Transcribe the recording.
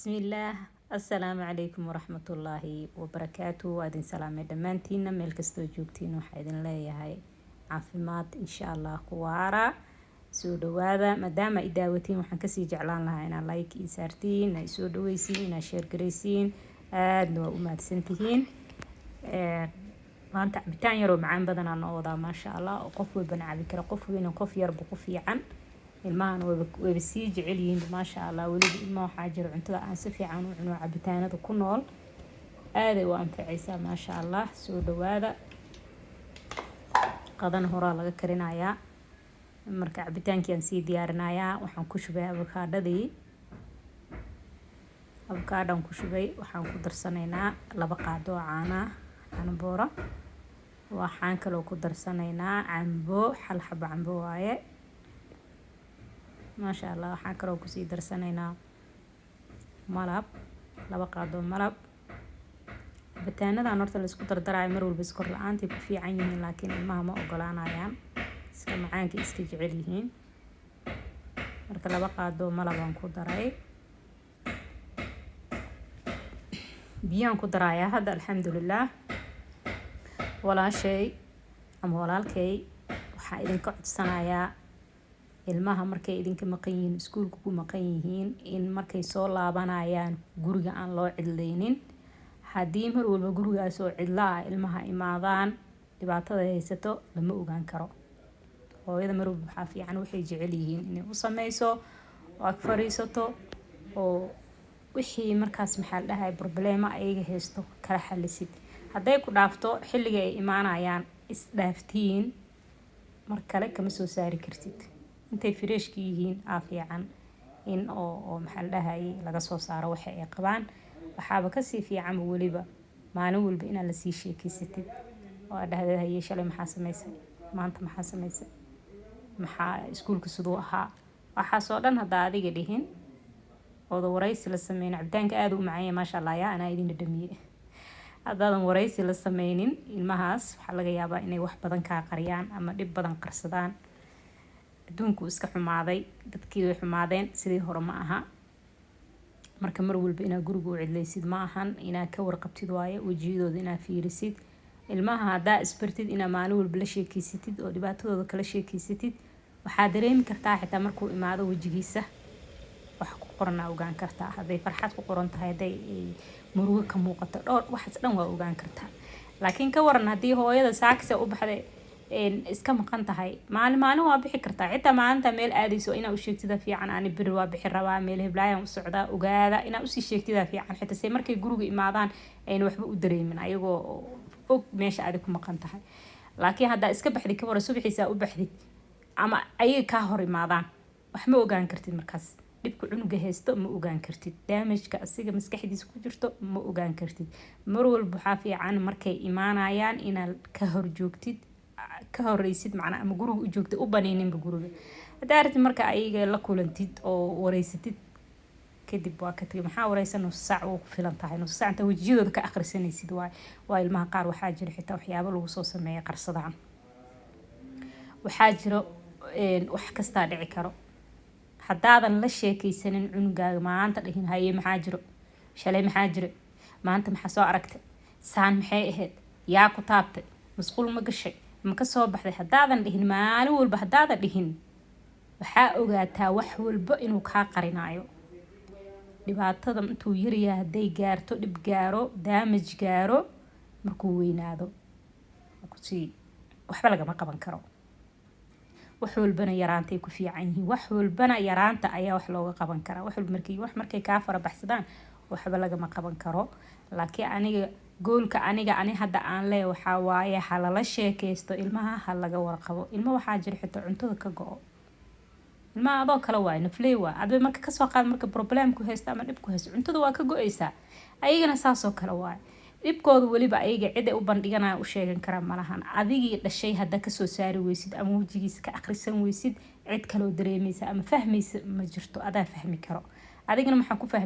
بسم الله. السلام عليكم ورحمة الله وبركاته. وادين سلامة دمانتين ميل كستو جوجتين وحيدين ليهاي عافيمات إن شاء الله كوارا سو دوادا مادام إداوتين وحن كسي جعلان لها إنا لايك إنسارتين إنا سو دويسين إنا شير قريسين نوا أمات سنتهين maanta cabitaan yar oo macaan badan aan wadaa maasha Allah oo qof walba caabi kara qof weyn qof yar bu qof fiican ilmahan way sii jecel yihiin maasha Allah waliba ilmo waxa jira cuntada aan si fiican u cuno cabitaanada ku nool aad ay u anfacaysaa maasha Allah soo dhawaada qadan hore laga karinayaa marka cabitaankii aan sii diyaarinayaa waxaan ku shubay avocado ku shubay waxaan ku darsanaynaa 2 qaado caano boora waxaan kaloo ku darsanaynaa cambo hal xabo cambo waaye maasha Allah waxaan kaloo ku sii darsanaynaa malab 2 qaado malab bataanada horta la isku dardarayo mar walba iskor la'aantii ku fiican yihiin laakiin ilmaha ma ogolaanayaan iska macaanka iska jecel yihiin marka 2 qaado malab aan ku daray biyaan ku darayaa hadda alxamdulillah walaashay ama walaalkay waxa idinka codsanayaa ilmaha markay idinka maqan yihiin iskuulka ku maqan yihiin in markay soo laabanayaan guriga aan loo cidlaynin hadii mar walba gurigaas oo cidlaa ilmaha imaadaan dhibaatada haysato lama ogaan karo hooyada mar walba waxa fiican waxay jecel yihiin inay u sameeyso oo ag fariisato oo wixii markaas maxal dhahay problema ayaga haysto kala xalisid haday ku dhaafto xilliga ay imaanayaan isdhaaftiin mar kale kama soo saari kartid intay freeshki yihiin fiican in oo maxal dhahay laga soo saaro waxa ay qabaan waxaaba ka sii fiican waliba maalin walba in la sii sheekeysatid oo dhahday hayay shalay maxaa sameysay maanta maxaa sameysay maxaa iskuulka sidoo ahaa waxa soo dhan hada adiga dhihin oo waraysi la sameeyay cabitaanka aad u macaan maasha Allah yaa ana idin dhadhamiyay hadaan waraysi la sameeynin ilmahaas waxa laga yaabaa inay wax badan ka qariyaan ama dib badan qarsadaan adduunku iska xumaaday dadkii way xumaadeen sidii hore ma aha marka mar walba ina guriga u cidlaysid ma ahan ina ka warqabtid waaye wajiyadooda ina fiirisid ilmaha hada isbartid ina maalin walba la sheekeysatid oo dhibaatadooda kala sheekeysatid waxa dareemi kartaa xitaa markuu imaado wajigiisa wax ku qoran ogaan kartaa haday farxad ku qoran tahay haday murugo ka muuqato dhowr waxas dhan waa ogaan kartaa laakiin ka waran hadii hooyada saakisa u baxday iska maqan tahay maalin waa bixi kartaa xitaa maalinta meel aadayso ina u sheegtida fiican aan bir waa bixi rabaa meel heblaayaan u socdaa ogaada ina u sii sheegtida fiican xitaa say markay guriga imaadaan ay waxba u dareemin ayagoo og meesha aad ku maqan tahay laakiin hadaa iska baxdi ka waran subaxiisa u baxdi ama ayaga ka hor imaadaan wax ma ogaan kartid markaas dibku cunuga haysto ma ogaan kartid damage-ka asiga maskaxdiisa ku jirto ma ogaan kartid mar walba waxa fiican markay imaanayaan inaad ka hor joogtid ka horeysid macna ama guriga u joogtid u baneeninba guriga hadaa aragtid marka ayaga la kulantid oo wareysatid kadib waa ka tagay maxaa wareysan nus saac oo ku filan tahay nus saac inta wajiyadooda ka akhrisanaysid waa ilmaha qaar waxa jira xitaa waxyaabo lagu soo sameeyo qarsadaan waxa jira wax kasta dhici karo hadaadan la sheekeysanin cunugaaga maanta dhihin haye maxaa jiro shalay maxaa jiro maanta maxaa soo aragtay saan maxay ahayd yaa ku taabtay masquul ma gashay ma ka soo baxday hadaadan dhihin maalin walba hadaadan dhihin waxa ogaataa wax walba inuu ka qarinayo dhibaatada intuu yar yahay haday gaarto dib gaaro damage gaaro markuu weynaado waxba laga ma qaban karo wax walbana yaraantay ku fiican yihiin wax walbana yaraanta ayaa wax looga qaban karaa wax markay ka fara baxsadaan waxba laga ma qaban karo laakiin aniga goolka aniga hadda aan leeyahay waxa waaye halala sheekeysto ilmaha hal laga warqabo ilmo waxa jira xitaa cuntada ka go'o ilmaha adoo kala waay nafley waa adba marka ka soo qaad marka problem ku haysta ama dib ku haysto cuntada waa ka go'aysaa ayagana saasoo kala waay dibkooda waliba ayaga cid ay u bandhiganaa u sheegan kara malahan adigii dhashay hada ka soo saari weysid ama wajigiisa ka akhrisan weysid cid kale oo dareemaysa ama fahmaysa ma jirto adaa fahmi karo adigana maxaa ku fahmi